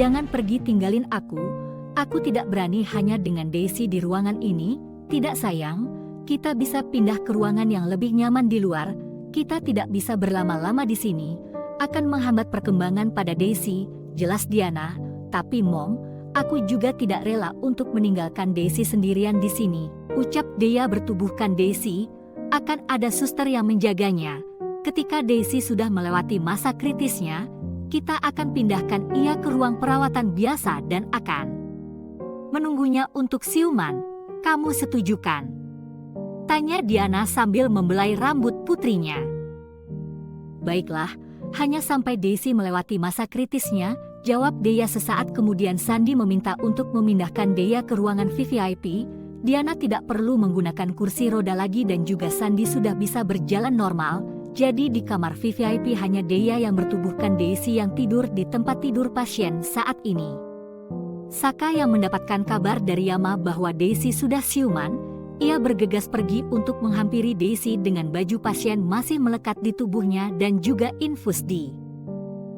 Jangan pergi tinggalin aku. Aku tidak berani hanya dengan Daisy di ruangan ini. Tidak sayang, kita bisa pindah ke ruangan yang lebih nyaman di luar. Kita tidak bisa berlama-lama di sini. Akan menghambat perkembangan pada Daisy, jelas Diana. Tapi Mom, aku juga tidak rela untuk meninggalkan Daisy sendirian di sini. Ucap Dea bertubuhkan Daisy. Akan ada suster yang menjaganya. Ketika Daisy sudah melewati masa kritisnya, kita akan pindahkan ia ke ruang perawatan biasa dan akan menunggunya untuk siuman. Kamu setujukan? Tanya Diana sambil membelai rambut putrinya. Baiklah, hanya sampai Daisy melewati masa kritisnya, jawab Dea sesaat kemudian. Sandi meminta untuk memindahkan Dea ke ruangan VVIP. Diana tidak perlu menggunakan kursi roda lagi dan juga Sandi sudah bisa berjalan normal. Jadi di kamar VVIP hanya Dea yang bertubuhkan Daisy yang tidur di tempat tidur pasien saat ini. Saka yang mendapatkan kabar dari Yama bahwa Daisy sudah siuman, ia bergegas pergi untuk menghampiri Daisy dengan baju pasien masih melekat di tubuhnya dan juga infus di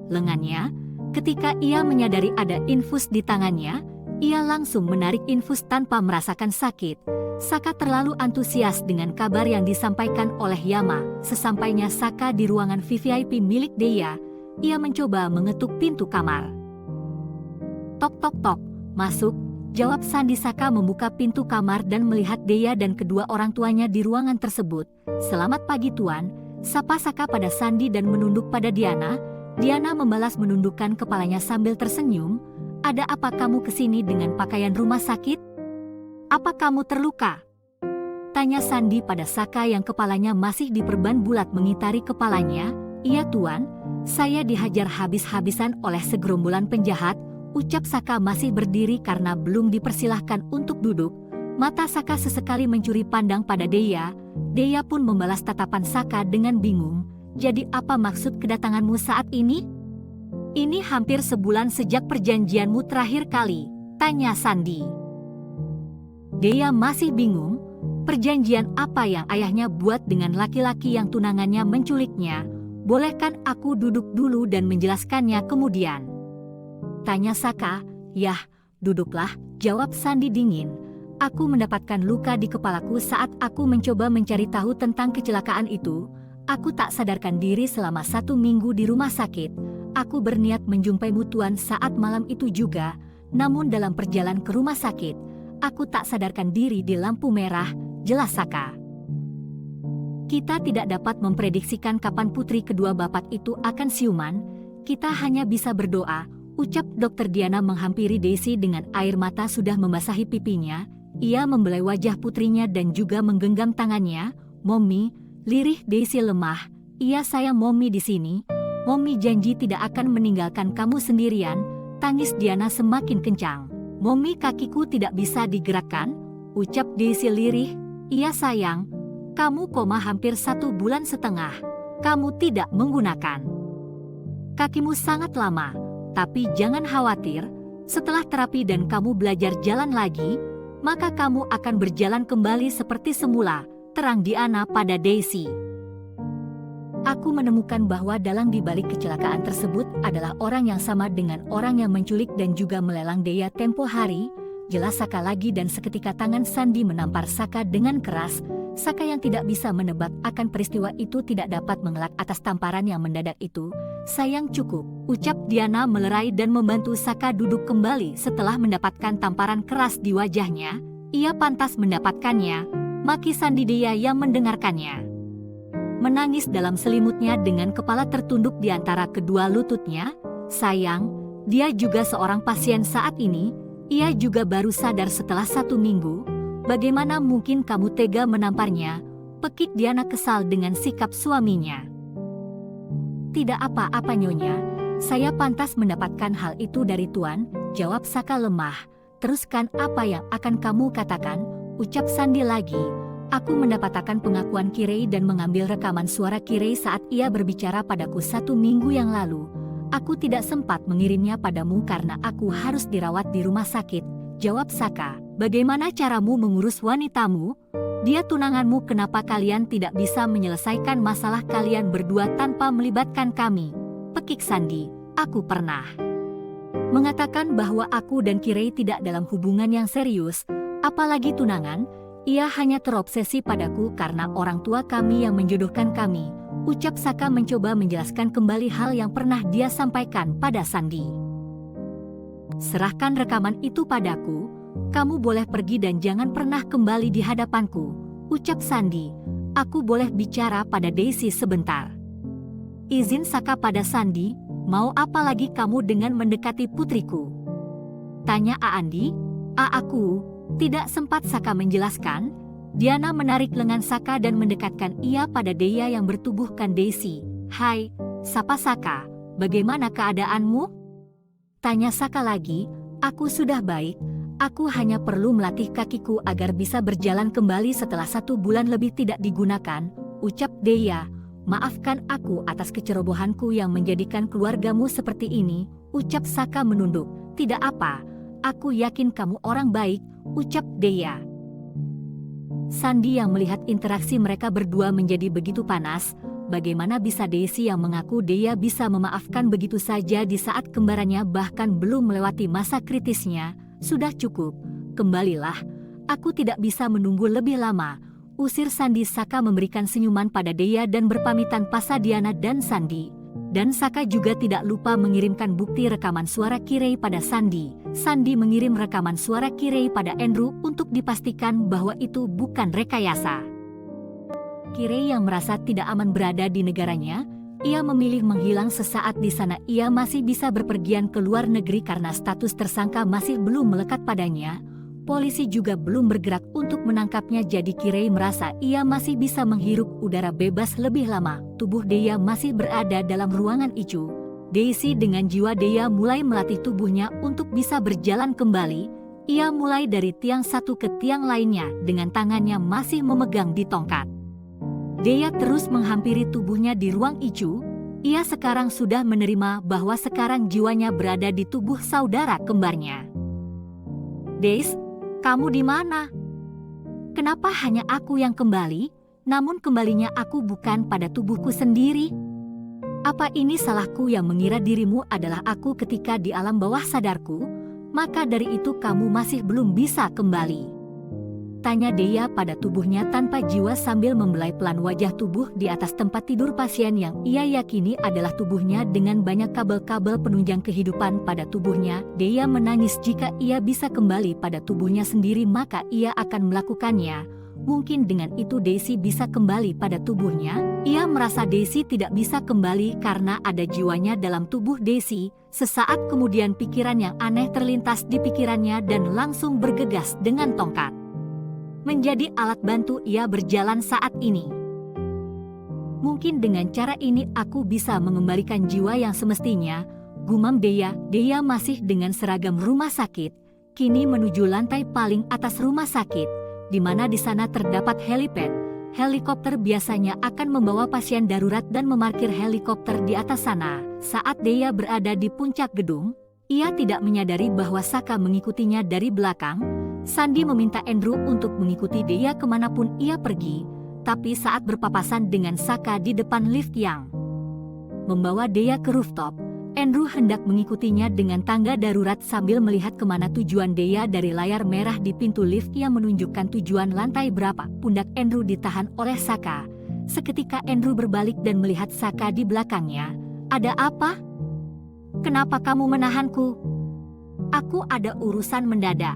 lengannya. Ketika ia menyadari ada infus di tangannya, ia langsung menarik infus tanpa merasakan sakit. Saka terlalu antusias dengan kabar yang disampaikan oleh Yama. Sesampainya Saka di ruangan VVIP milik Dea, ia mencoba mengetuk pintu kamar. Tok tok tok, masuk, jawab Sandi. Saka membuka pintu kamar dan melihat Dea dan kedua orang tuanya di ruangan tersebut. Selamat pagi Tuan, sapa Saka pada Sandi dan menunduk pada Diana. Diana membalas menundukkan kepalanya sambil tersenyum. Ada apa kamu kesini dengan pakaian rumah sakit? Apa kamu terluka? Tanya Sandi pada Saka yang kepalanya masih diperban bulat mengitari kepalanya. Iya Tuan, saya dihajar habis-habisan oleh segerombolan penjahat, ucap Saka masih berdiri karena belum dipersilahkan untuk duduk. Mata Saka sesekali mencuri pandang pada Dea. Dea pun membalas tatapan Saka dengan bingung. Jadi apa maksud kedatanganmu saat ini? Ini hampir sebulan sejak perjanjianmu terakhir kali, tanya Sandi. Dea masih bingung, perjanjian apa yang ayahnya buat dengan laki-laki yang tunangannya menculiknya? Bolehkan aku duduk dulu dan menjelaskannya kemudian? Tanya Saka. Yah, duduklah, jawab Sandi dingin. Aku mendapatkan luka di kepalaku saat aku mencoba mencari tahu tentang kecelakaan itu. Aku tak sadarkan diri selama 1 minggu di rumah sakit. Aku berniat menjumpaimu Tuan saat malam itu juga, namun dalam perjalanan ke rumah sakit, aku tak sadarkan diri di lampu merah, jelas Saka. Kita tidak dapat memprediksikan kapan putri kedua bapak itu akan siuman, kita hanya bisa berdoa, ucap Dokter Diana menghampiri Daisy dengan air mata sudah membasahi pipinya. Ia membelai wajah putrinya dan juga menggenggam tangannya. Mommy, lirih Daisy lemah, iya sayang Mommy di sini. Mommy janji tidak akan meninggalkan kamu sendirian, tangis Diana semakin kencang. Mommy kakiku tidak bisa digerakkan, ucap Daisy lirih. Iya sayang, kamu koma hampir 1,5 bulan. Kamu tidak menggunakan kakimu sangat lama, tapi jangan khawatir, setelah terapi dan kamu belajar jalan lagi, maka kamu akan berjalan kembali seperti semula, terang Diana pada Daisy. Aku menemukan bahwa dalang di balik kecelakaan tersebut adalah orang yang sama dengan orang yang menculik dan juga melelang Dea tempo hari, jelas Saka lagi dan seketika tangan Sandi menampar Saka dengan keras. Saka yang tidak bisa menebak akan peristiwa itu tidak dapat mengelak atas tamparan yang mendadak itu. Sayang cukup, ucap Diana melerai dan membantu Saka duduk kembali setelah mendapatkan tamparan keras di wajahnya. Ia pantas mendapatkannya, maki Sandi Dea yang mendengarkannya. Menangis dalam selimutnya dengan kepala tertunduk di antara kedua lututnya. Sayang, dia juga seorang pasien saat ini, ia juga baru sadar setelah 1 minggu. Bagaimana mungkin kamu tega menamparnya? Pekik Diana kesal dengan sikap suaminya. Tidak apa-apa Nyonya, saya pantas mendapatkan hal itu dari Tuan, jawab Saka lemah. Teruskan apa yang akan kamu katakan, ucap Sandi lagi. Aku mendapatkan pengakuan Kirei dan mengambil rekaman suara Kirei saat ia berbicara padaku 1 minggu yang lalu. Aku tidak sempat mengirimnya padamu karena aku harus dirawat di rumah sakit, jawab Saka. Bagaimana caramu mengurus wanitamu? Dia tunanganmu, kenapa kalian tidak bisa menyelesaikan masalah kalian berdua tanpa melibatkan kami? Pekik Sandi, aku pernah Mengatakan bahwa aku dan Kirei tidak dalam hubungan yang serius, apalagi tunangan, ia hanya terobsesi padaku karena orang tua kami yang menjodohkan kami, ucap Saka mencoba menjelaskan kembali hal yang pernah dia sampaikan pada Sandi. Serahkan rekaman itu padaku, kamu boleh pergi dan jangan pernah kembali di hadapanku, ucap Sandi. Aku boleh bicara pada Daisy sebentar. Izin Saka pada Sandi, mau apa lagi kamu dengan mendekati putriku? Tanya Aandi. Aku, tidak sempat Saka menjelaskan. Diana menarik lengan Saka dan mendekatkan ia pada Deya yang bertubuhkan Daisy. Hai, sapa Saka, bagaimana keadaanmu? Tanya Saka lagi. Aku sudah baik, aku hanya perlu melatih kakiku agar bisa berjalan kembali setelah 1 bulan lebih tidak digunakan, ucap Deya. Maafkan aku atas kecerobohanku yang menjadikan keluargamu seperti ini, ucap Saka menunduk. Tidak apa, aku yakin kamu orang baik, ucap Deya. Sandi yang melihat interaksi mereka berdua menjadi begitu panas, bagaimana bisa Daisy yang mengaku Deya bisa memaafkan begitu saja di saat kembarannya bahkan belum melewati masa kritisnya. Sudah cukup, kembalilah, aku tidak bisa menunggu lebih lama, usir Sandi. Saka memberikan senyuman pada Deya dan berpamitan pada Diana dan Sandi. Dan Saka juga tidak lupa mengirimkan bukti rekaman suara Kirei pada Sandi. Sandi mengirim rekaman suara Kirei pada Andrew untuk dipastikan bahwa itu bukan rekayasa. Kirei yang merasa tidak aman berada di negaranya, ia memilih menghilang sesaat di sana. Ia masih bisa berpergian ke luar negeri karena status tersangka masih belum melekat padanya. Polisi juga belum bergerak untuk menangkapnya, jadi Kirei merasa ia masih bisa menghirup udara bebas lebih lama. Tubuh Deya masih berada dalam ruangan icu. Daisy dengan jiwa Deya mulai melatih tubuhnya untuk bisa berjalan kembali. Ia mulai dari tiang satu ke tiang lainnya dengan tangannya masih memegang di tongkat. Deya terus menghampiri tubuhnya di ruang icu. Ia sekarang sudah menerima bahwa sekarang jiwanya berada di tubuh saudara kembarnya. Daisy, kamu di mana? Kenapa hanya aku yang kembali, namun kembalinya aku bukan pada tubuhku sendiri? Apa ini salahku yang mengira dirimu adalah aku ketika di alam bawah sadarku? Maka dari itu kamu masih belum bisa kembali. Tanya Deya pada tubuhnya tanpa jiwa sambil membelai pelan wajah tubuh di atas tempat tidur pasien yang ia yakini adalah tubuhnya dengan banyak kabel-kabel penunjang kehidupan pada tubuhnya. Deya menangis. Jika ia bisa kembali pada tubuhnya sendiri maka ia akan melakukannya. Mungkin dengan itu Daisy bisa kembali pada tubuhnya. Ia merasa Daisy tidak bisa kembali karena ada jiwanya dalam tubuh Daisy. Sesaat kemudian pikiran yang aneh terlintas di pikirannya dan langsung bergegas dengan tongkat. Menjadi alat bantu ia berjalan saat ini. Mungkin dengan cara ini aku bisa mengembalikan jiwa yang semestinya, gumam Deya. Deya masih dengan seragam rumah sakit, kini menuju lantai paling atas rumah sakit, di mana di sana terdapat helipad. Helikopter biasanya akan membawa pasien darurat dan memarkir helikopter di atas sana. Saat Deya berada di puncak gedung, ia tidak menyadari bahwa Saka mengikutinya dari belakang. Sandi meminta Andrew untuk mengikuti Deya kemanapun ia pergi, tapi saat berpapasan dengan Saka di depan lift yang membawa Deya ke rooftop, Andrew hendak mengikutinya dengan tangga darurat sambil melihat kemana tujuan Deya dari layar merah di pintu lift yang menunjukkan tujuan lantai berapa. Pundak Andrew ditahan oleh Saka. Seketika Andrew berbalik dan melihat Saka di belakangnya. Ada apa? Kenapa kamu menahanku? Aku ada urusan mendadak.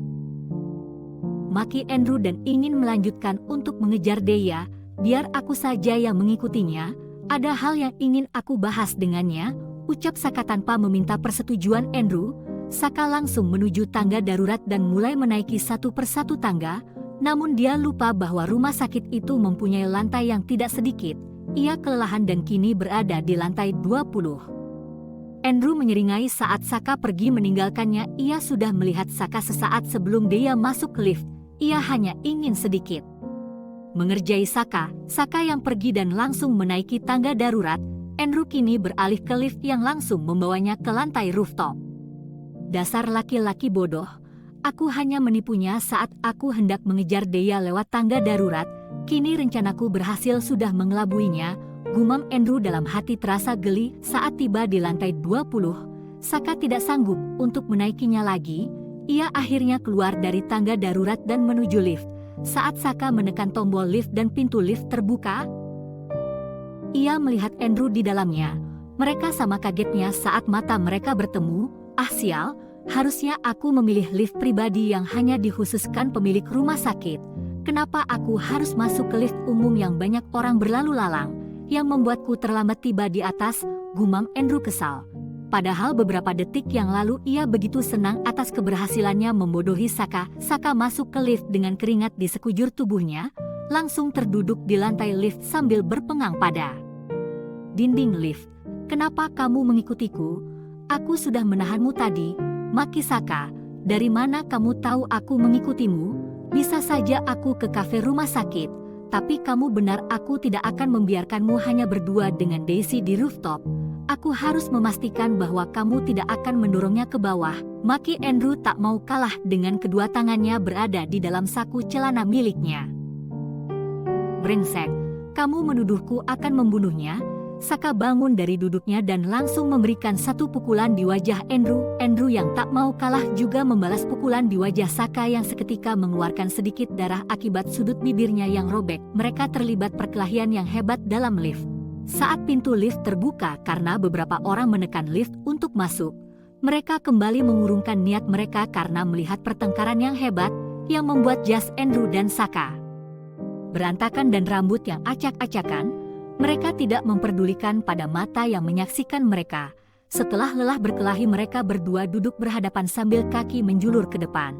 Maki Andrew dan ingin melanjutkan untuk mengejar Deya. Biar aku saja yang mengikutinya, ada hal yang ingin aku bahas dengannya, ucap Saka tanpa meminta persetujuan Andrew. Saka langsung menuju tangga darurat dan mulai menaiki satu persatu tangga, namun dia lupa bahwa rumah sakit itu mempunyai lantai yang tidak sedikit. Ia kelelahan dan kini berada di lantai 20. Andrew menyeringai saat Saka pergi meninggalkannya. Ia sudah melihat Saka sesaat sebelum Deya masuk ke lift. Ia hanya ingin sedikit mengerjai Saka. Saka yang pergi dan langsung menaiki tangga darurat. Andrew kini beralih ke lift yang langsung membawanya ke lantai rooftop. Dasar laki-laki bodoh, aku hanya menipunya saat aku hendak mengejar Deya lewat tangga darurat. Kini rencanaku berhasil, sudah mengelabuinya, gumam Andrew dalam hati. Terasa geli saat tiba di lantai 20. Saka tidak sanggup untuk menaikinya lagi. Ia akhirnya keluar dari tangga darurat dan menuju lift. Saat Saka menekan tombol lift dan pintu lift terbuka, ia melihat Andrew di dalamnya. Mereka sama kagetnya saat mata mereka bertemu. Ah sial, harusnya aku memilih lift pribadi yang hanya dikhususkan pemilik rumah sakit. Kenapa aku harus masuk ke lift umum yang banyak orang berlalu lalang, yang membuatku terlambat tiba di atas, gumam Andrew kesal. Padahal beberapa detik yang lalu ia begitu senang atas keberhasilannya membodohi Saka. Saka masuk ke lift dengan keringat di sekujur tubuhnya, langsung terduduk di lantai lift sambil berpegang pada dinding lift. Kenapa kamu mengikutiku? Aku sudah menahanmu tadi, maki Saka. Dari mana kamu tahu aku mengikutimu? Bisa saja aku ke kafe rumah sakit, tapi kamu benar, aku tidak akan membiarkanmu hanya berdua dengan Daisy di rooftop. Aku harus memastikan bahwa kamu tidak akan mendorongnya ke bawah. Maki Andrew tak mau kalah dengan kedua tangannya berada di dalam saku celana miliknya. Brengsek, kamu menuduhku akan membunuhnya? Saka bangun dari duduknya dan langsung memberikan satu pukulan di wajah Andrew. Andrew yang tak mau kalah juga membalas pukulan di wajah Saka yang seketika mengeluarkan sedikit darah akibat sudut bibirnya yang robek. Mereka terlibat perkelahian yang hebat dalam lift. Saat pintu lift terbuka karena beberapa orang menekan lift untuk masuk, mereka kembali mengurungkan niat mereka karena melihat pertengkaran yang hebat yang membuat jas Andrew dan Saka berantakan dan rambut yang acak-acakan. Mereka tidak memperdulikan pada mata yang menyaksikan mereka. Setelah lelah berkelahi, mereka berdua duduk berhadapan sambil kaki menjulur ke depan.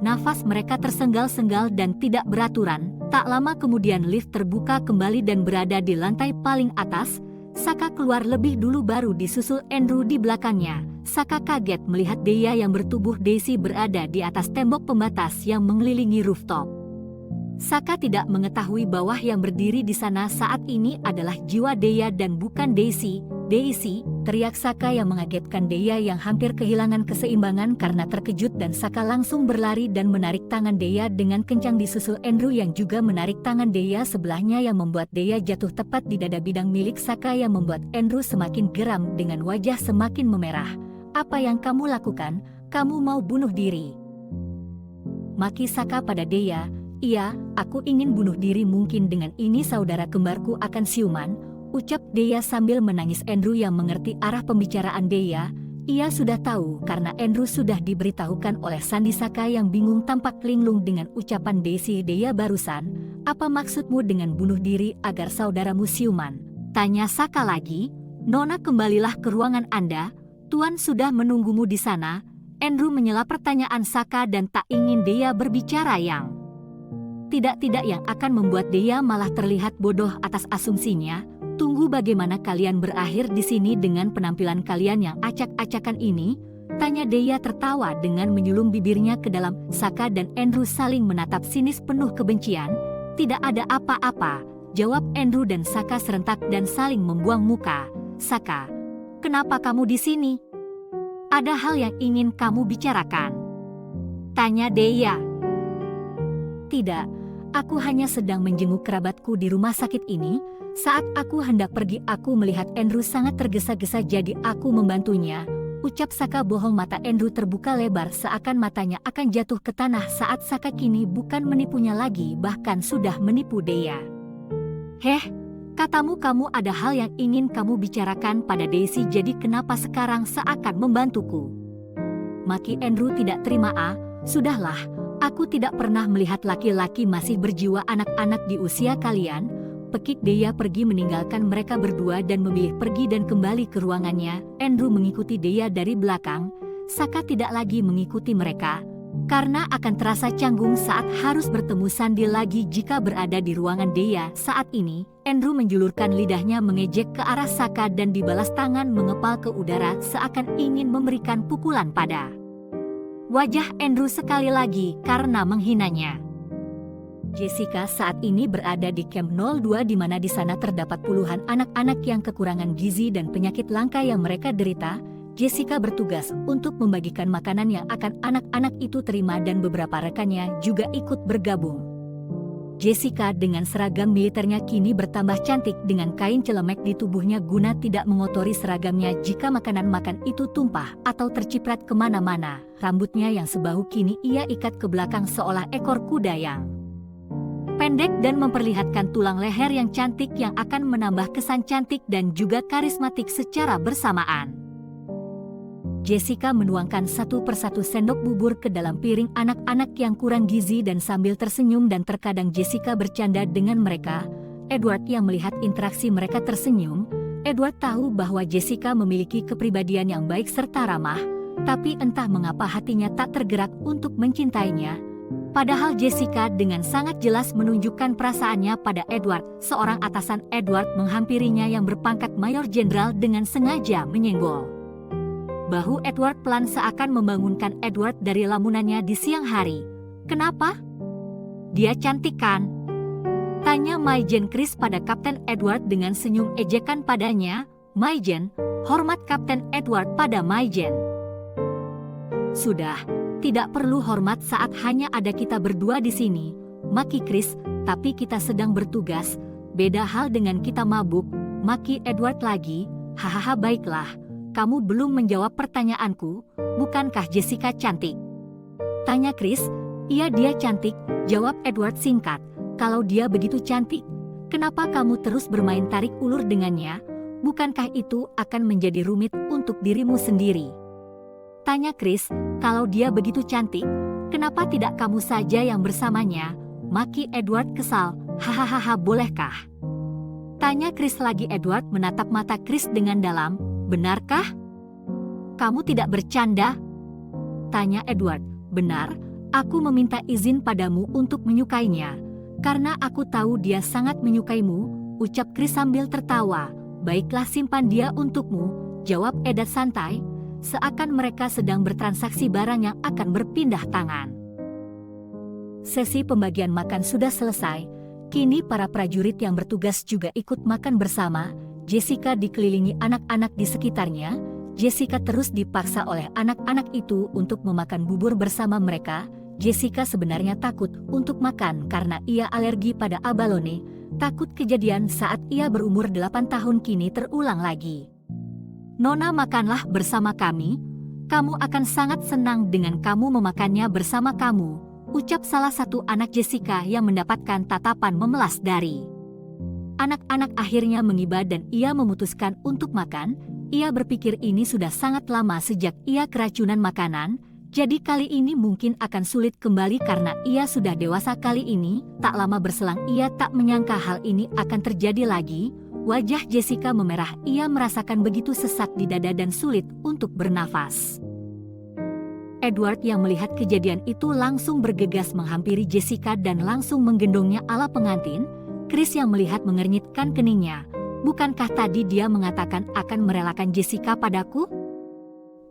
Nafas mereka tersengal-sengal dan tidak beraturan. Tak lama kemudian lift terbuka kembali dan berada di lantai paling atas. Saka keluar lebih dulu baru disusul Andrew di belakangnya. Saka kaget melihat Deya yang bertubuh Daisy berada di atas tembok pembatas yang mengelilingi rooftop. Saka tidak mengetahui bahwa yang berdiri di sana saat ini adalah jiwa Deya dan bukan Daisy. Daisy, teriak Saka yang mengagetkan Deya yang hampir kehilangan keseimbangan karena terkejut, dan Saka langsung berlari dan menarik tangan Deya dengan kencang disusul Andrew yang juga menarik tangan Deya sebelahnya yang membuat Deya jatuh tepat di dada bidang milik Saka yang membuat Andrew semakin geram dengan wajah semakin memerah. Apa yang kamu lakukan? Kamu mau bunuh diri? Maki Saka pada Deya. Iya, aku ingin bunuh diri. Mungkin dengan ini saudara kembarku akan siuman, ucap Deya sambil menangis. Andrew yang mengerti arah pembicaraan Deya. Ia sudah tahu karena Andrew sudah diberitahukan oleh Sandi. Saka yang bingung tampak linglung dengan ucapan Daisy. Deya barusan, apa maksudmu dengan bunuh diri agar saudaramu siuman? Tanya Saka lagi. Nona, kembalilah ke ruangan Anda. Tuan sudah menunggumu di sana. Andrew menyela pertanyaan Saka dan tak ingin Deya berbicara yang tidak yang akan membuat Deya malah terlihat bodoh atas asumsinya. Tunggu bagaimana kalian berakhir di sini dengan penampilan kalian yang acak-acakan ini? Tanya Deya tertawa dengan menyulung bibirnya ke dalam. Saka dan Andrew saling menatap sinis penuh kebencian. Tidak ada apa-apa, jawab Andrew dan Saka serentak dan saling membuang muka. Saka, kenapa kamu di sini? Ada hal yang ingin kamu bicarakan? Tanya Deya. Tidak, aku hanya sedang menjenguk kerabatku di rumah sakit ini. Saat aku hendak pergi, aku melihat Andrew sangat tergesa-gesa, jadi aku membantunya, ucap Saka. Bohong. Mata Andrew terbuka lebar seakan matanya akan jatuh ke tanah saat Saka kini bukan menipunya lagi, bahkan sudah menipu Deya. Heh, katamu kamu ada hal yang ingin kamu bicarakan pada Daisy, jadi kenapa sekarang seakan membantuku? Maki Andrew tidak terima. Sudahlah. Aku tidak pernah melihat laki-laki masih berjiwa anak-anak di usia kalian. Pekik Deya pergi meninggalkan mereka berdua dan memilih pergi dan kembali ke ruangannya. Andrew mengikuti Deya dari belakang. Saka tidak lagi mengikuti mereka, karena akan terasa canggung saat harus bertemu Sandi lagi jika berada di ruangan Deya. Saat ini, Andrew menjulurkan lidahnya mengejek ke arah Saka dan dibalas tangan mengepal ke udara seakan ingin memberikan pukulan pada wajah Andrew sekali lagi karena menghinanya. Jessica saat ini berada di Camp 02 di mana di sana terdapat puluhan anak-anak yang kekurangan gizi dan penyakit langka yang mereka derita. Jessica bertugas untuk membagikan makanan yang akan anak-anak itu terima dan beberapa rekannya juga ikut bergabung. Jessica dengan seragam militernya kini bertambah cantik dengan kain celemek di tubuhnya guna tidak mengotori seragamnya jika makanan makan itu tumpah atau terciprat kemana-mana. Rambutnya yang sebahu kini ia ikat ke belakang seolah ekor kuda yang pendek dan memperlihatkan tulang leher yang cantik yang akan menambah kesan cantik dan juga karismatik secara bersamaan. Jessica menuangkan satu persatu sendok bubur ke dalam piring anak-anak yang kurang gizi dan sambil tersenyum dan terkadang Jessica bercanda dengan mereka. Edward yang melihat interaksi mereka tersenyum. Edward tahu bahwa Jessica memiliki kepribadian yang baik serta ramah, tapi entah mengapa hatinya tak tergerak untuk mencintainya. Padahal Jessica dengan sangat jelas menunjukkan perasaannya pada Edward. Seorang atasan Edward menghampirinya yang berpangkat mayor jenderal dengan sengaja menyenggol bahu Edward pelan seakan membangunkan Edward dari lamunannya di siang hari. "Kenapa? Dia cantik kan?" tanya Maijen Chris pada Kapten Edward dengan senyum ejekan padanya. "Maijen, hormat Kapten Edward pada Maijen." "Sudah, tidak perlu hormat saat hanya ada kita berdua di sini," maki Chris, "tapi kita sedang bertugas. Beda hal dengan kita mabuk," maki Edward lagi. "Hahaha, baiklah. Kamu belum menjawab pertanyaanku, bukankah Jessica cantik?" tanya Chris. "Iya, dia cantik," jawab Edward singkat. "Kalau dia begitu cantik, kenapa kamu terus bermain tarik ulur dengannya? Bukankah itu akan menjadi rumit untuk dirimu sendiri?" tanya Chris. "Kalau dia begitu cantik, kenapa tidak kamu saja yang bersamanya?" maki Edward kesal. "Hahaha, bolehkah?" tanya Chris lagi. Edward menatap mata Chris dengan dalam. "Benarkah? Kamu tidak bercanda?" tanya Edward. "Benar, aku meminta izin padamu untuk menyukainya, karena aku tahu dia sangat menyukaimu," ucap Chris sambil tertawa. "Baiklah, simpan dia untukmu," jawab Edward santai, seakan mereka sedang bertransaksi barang yang akan berpindah tangan. Sesi pembagian makan sudah selesai. Kini para prajurit yang bertugas juga ikut makan bersama. Jessica dikelilingi anak-anak di sekitarnya. Jessica terus dipaksa oleh anak-anak itu untuk memakan bubur bersama mereka. Jessica sebenarnya takut untuk makan karena ia alergi pada abalone. Takut kejadian saat ia berumur 8 tahun kini terulang lagi. "Nona, makanlah bersama kami. Kamu akan sangat senang dengan kamu memakannya bersama kamu," ucap salah satu anak Jessica yang mendapatkan tatapan memelas dari anak-anak. Akhirnya mengiba dan ia memutuskan untuk makan. Ia berpikir ini sudah sangat lama sejak ia keracunan makanan, jadi kali ini mungkin akan sulit kembali karena ia sudah dewasa kali ini. Tak lama berselang ia tak menyangka hal ini akan terjadi lagi. Wajah Jessica memerah, ia merasakan begitu sesak di dada dan sulit untuk bernafas. Edward yang melihat kejadian itu langsung bergegas menghampiri Jessica dan langsung menggendongnya ala pengantin. Chris yang melihat mengernyitkan keningnya. "Bukankah tadi dia mengatakan akan merelakan Jessica padaku?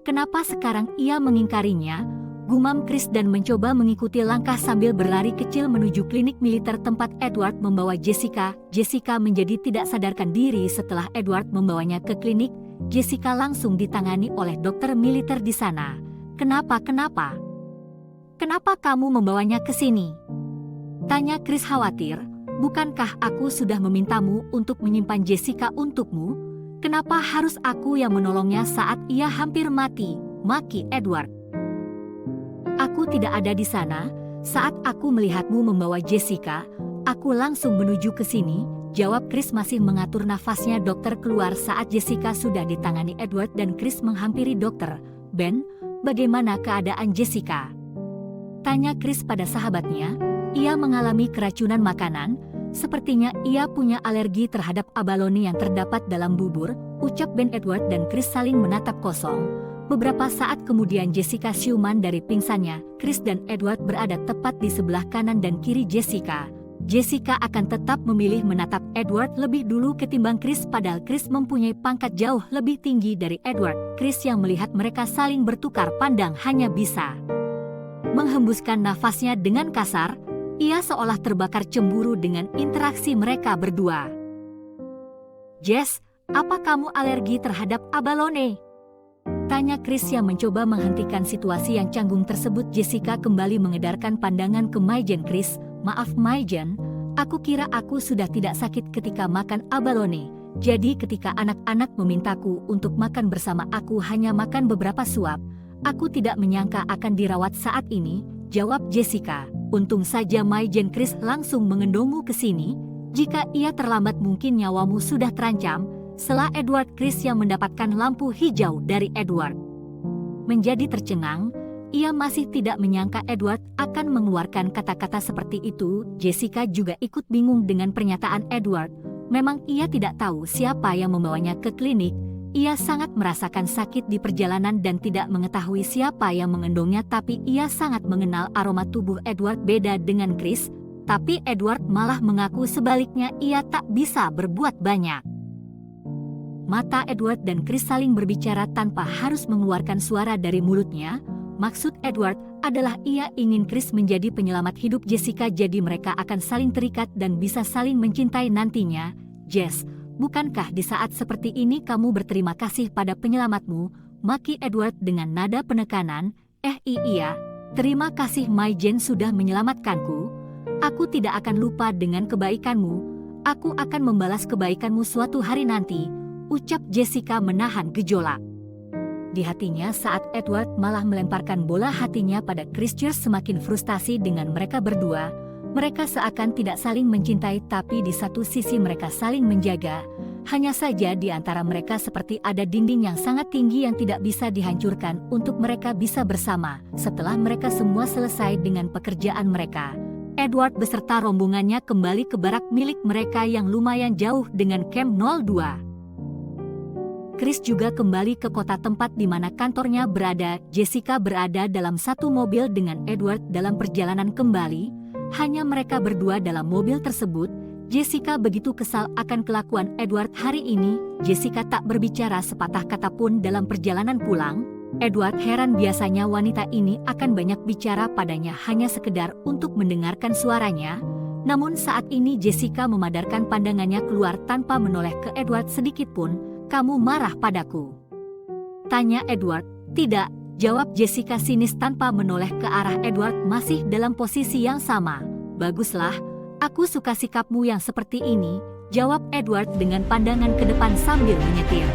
Kenapa sekarang ia mengingkarinya?" gumam Chris dan mencoba mengikuti langkah sambil berlari kecil menuju klinik militer tempat Edward membawa Jessica. Jessica menjadi tidak sadarkan diri setelah Edward membawanya ke klinik. Jessica langsung ditangani oleh dokter militer di sana. Kenapa? Kenapa kamu membawanya ke sini?" tanya Chris khawatir. "Bukankah aku sudah memintamu untuk menyimpan Jessica untukmu? Kenapa harus aku yang menolongnya saat ia hampir mati?" maki Edward. "Aku tidak ada di sana saat aku melihatmu membawa Jessica. Aku langsung menuju ke sini," jawab Chris masih mengatur nafasnya. Dokter keluar saat Jessica sudah ditangani Edward dan Chris menghampiri dokter. "Ben, bagaimana keadaan Jessica?" tanya Chris pada sahabatnya. "Ia mengalami keracunan makanan. Sepertinya ia punya alergi terhadap abalone yang terdapat dalam bubur," ucap Ben. Edward dan Chris saling menatap kosong. Beberapa saat kemudian Jessica siuman dari pingsannya. Chris dan Edward berada tepat di sebelah kanan dan kiri Jessica. Jessica akan tetap memilih menatap Edward lebih dulu ketimbang Chris, padahal Chris mempunyai pangkat jauh lebih tinggi dari Edward. Chris yang melihat mereka saling bertukar pandang hanya bisa menghembuskan nafasnya dengan kasar. Ia seolah terbakar cemburu dengan interaksi mereka berdua. "Jess, apa kamu alergi terhadap abalone?" tanya Chris yang mencoba menghentikan situasi yang canggung tersebut. Jessica kembali mengedarkan pandangan ke Maijen Chris. "Maaf Maijen, Aku kira aku sudah tidak sakit ketika makan abalone. Jadi ketika anak-anak memintaku untuk makan bersama aku hanya makan beberapa suap. Aku tidak menyangka akan dirawat saat ini, jawab Jessica. Untung saja Maijen Chris langsung mengendongmu ke sini. Jika ia terlambat mungkin nyawamu sudah terancam. Sela Edward, Chris yang mendapatkan lampu hijau dari Edward. Menjadi tercengang, ia masih tidak menyangka Edward akan mengeluarkan kata-kata seperti itu. Jessica juga ikut bingung dengan pernyataan Edward. Memang ia tidak tahu siapa yang membawanya ke klinik. Ia sangat merasakan sakit di perjalanan dan tidak mengetahui siapa yang mengendongnya, tapi ia sangat mengenal aroma tubuh Edward beda dengan Chris. Tapi Edward malah mengaku sebaliknya ia tak bisa berbuat banyak. Mata Edward dan Chris saling berbicara tanpa harus mengeluarkan suara dari mulutnya. Maksud Edward adalah ia ingin Chris menjadi penyelamat hidup Jessica, jadi mereka akan saling terikat dan bisa saling mencintai nantinya. Jess, bukankah di saat seperti ini kamu berterima kasih pada penyelamatmu? Maki Edward dengan nada penekanan. Iya, terima kasih Maijen sudah menyelamatkanku. Aku tidak akan lupa dengan kebaikanmu. Aku akan membalas kebaikanmu suatu hari nanti, ucap Jessica menahan gejolak di hatinya saat Edward malah melemparkan bola hatinya pada Chris. Semakin frustasi dengan mereka berdua. Mereka seakan tidak saling mencintai, tapi di satu sisi mereka saling menjaga. Hanya saja di antara mereka seperti ada dinding yang sangat tinggi yang tidak bisa dihancurkan untuk mereka bisa bersama. Setelah mereka semua selesai dengan pekerjaan mereka, Edward beserta rombongannya kembali ke barak milik mereka yang lumayan jauh dengan Camp 02. Chris juga kembali ke kota tempat di mana kantornya berada. Jessica berada dalam satu mobil dengan Edward dalam perjalanan kembali. Hanya mereka berdua dalam mobil tersebut. Jessica begitu kesal akan kelakuan Edward hari ini. Jessica tak berbicara sepatah kata pun dalam perjalanan pulang. Edward heran, biasanya wanita ini akan banyak bicara padanya hanya sekedar untuk mendengarkan suaranya. Namun saat ini Jessica memadarkan pandangannya keluar tanpa menoleh ke Edward sedikit pun. Kamu marah padaku? Tanya Edward. Tidak, jawab Jessica sinis tanpa menoleh ke arah Edward masih dalam posisi yang sama. Baguslah, aku suka sikapmu yang seperti ini, jawab Edward dengan pandangan ke depan sambil menyetir.